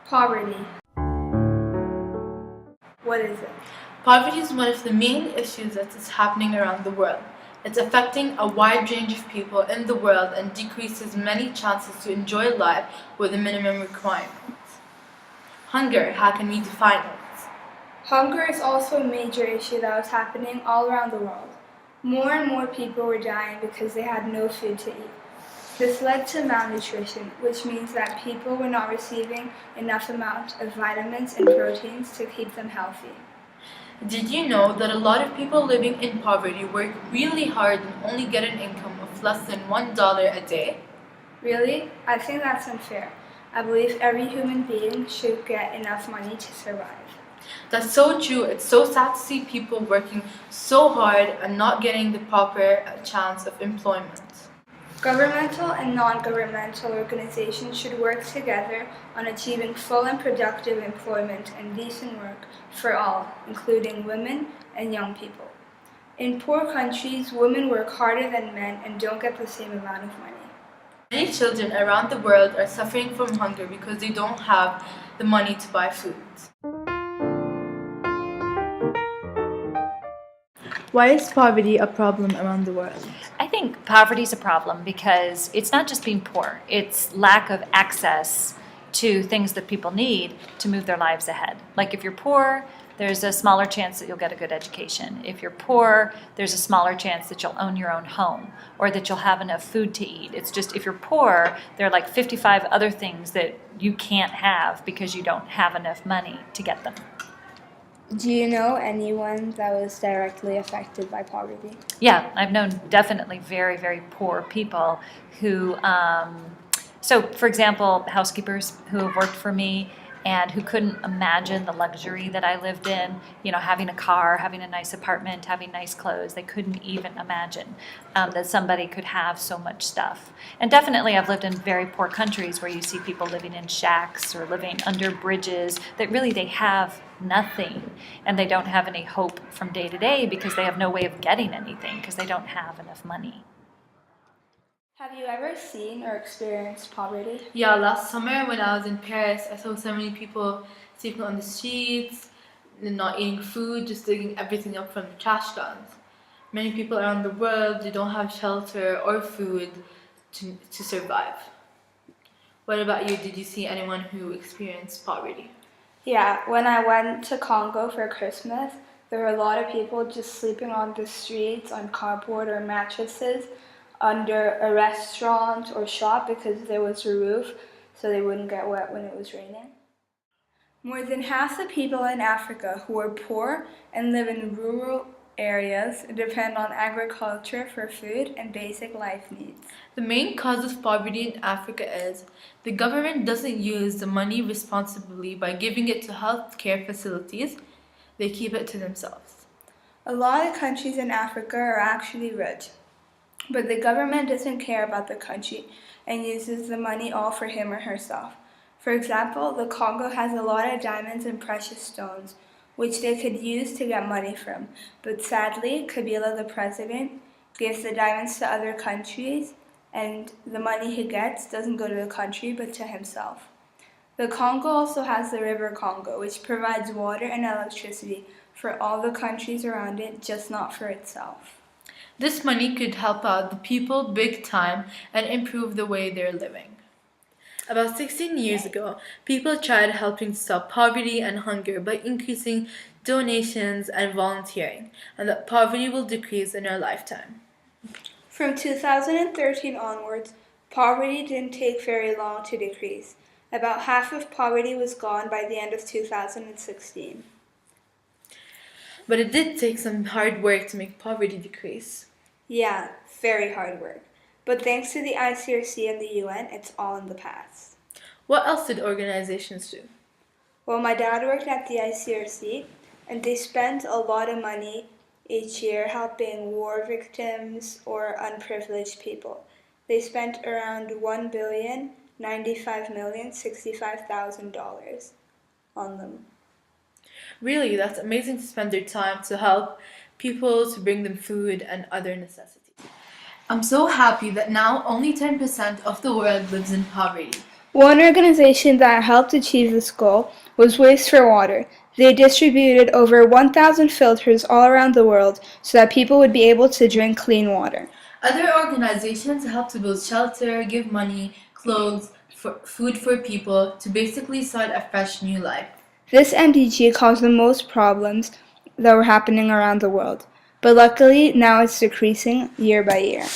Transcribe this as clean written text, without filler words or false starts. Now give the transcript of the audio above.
Poverty. What is it? Poverty is one of the main issues that is happening around the world. It's affecting a wide range of people in the world and decreases many chances to enjoy life with the minimum requirements. Hunger, how can we define it? Hunger is also a major issue that was happening all around the world. More and more people were dying because they had no food to eat. This led to malnutrition, which means that people were not receiving enough amount of vitamins and proteins to keep them healthy. Did you know that a lot of people living in poverty work really hard and only get an income of less than $1 a day? Really? I think that's unfair. I believe every human being should get enough money to survive. That's so true. It's so sad to see people working so hard and not getting the proper chance of employment. Governmental and non-governmental organizations should work together on achieving full and productive employment and decent work for all, including women and young people. In poor countries, women work harder than men and don't get the same amount of money. Many children around the world are suffering from hunger because they don't have the money to buy food. Why is poverty a problem around the world? I think poverty is a problem because it's not just being poor, it's lack of access to things that people need to move their lives ahead. Like if you're poor, there's a smaller chance that you'll get a good education. If you're poor, there's a smaller chance that you'll own your own home or that you'll have enough food to eat. It's just if you're poor, there are like 55 other things that you can't have because you don't have enough money to get them. Do you know anyone that was directly affected by poverty? Yeah, I've known definitely very, very poor people who, so for example, housekeepers who have worked for me and who couldn't imagine the luxury that I lived in, you know, having a car, having a nice apartment, having nice clothes. They couldn't even imagine that somebody could have so much stuff. And definitely I've lived in very poor countries where you see people living in shacks or living under bridges that really they have nothing and they don't have any hope from day to day because they have no way of getting anything because they don't have enough money. Have you ever seen or experienced poverty? Yeah, last summer when I was in Paris, I saw so many people sleeping on the streets, not eating food, just digging everything up from the trash cans. Many people around the world, they don't have shelter or food to survive. What about you? Did you see anyone who experienced poverty? Yeah, when I went to Congo for Christmas, there were a lot of people just sleeping on the streets on cardboard or mattresses under a restaurant or shop because there was a roof so they wouldn't get wet when it was raining. More than half the people in Africa who are poor and live in rural areas depend on agriculture for food and basic life needs. The main cause of poverty in Africa is the government doesn't use the money responsibly by giving it to healthcare facilities. They keep it to themselves. A lot of countries in Africa are actually rich, but the government doesn't care about the country and uses the money all for him or herself. For example, the Congo has a lot of diamonds and precious stones, which they could use to get money from. But sadly, Kabila, the president, gives the diamonds to other countries, and the money he gets doesn't go to the country, but to himself. The Congo also has the River Congo, which provides water and electricity for all the countries around it, just not for itself. This money could help out the people big time and improve the way they're living. About 16 years ago, people tried helping stop poverty and hunger by increasing donations and volunteering, and that poverty will decrease in our lifetime. From 2013 onwards, poverty didn't take very long to decrease. About half of poverty was gone by the end of 2016. But it did take some hard work to make poverty decrease. Yeah, very hard work. But thanks to the ICRC and the UN, it's all in the past. What else did organizations do? Well, my dad worked at the ICRC, and they spent a lot of money each year helping war victims or unprivileged people. They spent around $1,095,065,000 on them. Really, that's amazing to spend their time to help people, to bring them food and other necessities. I'm so happy that now only 10% of the world lives in poverty. One organization that helped achieve this goal was Waste for Water. They distributed over 1,000 filters all around the world so that people would be able to drink clean water. Other organizations help to build shelter, give money, clothes, food for people to basically start a fresh new life. This MDG caused the most problems that were happening around the world, but luckily now it's decreasing year by year.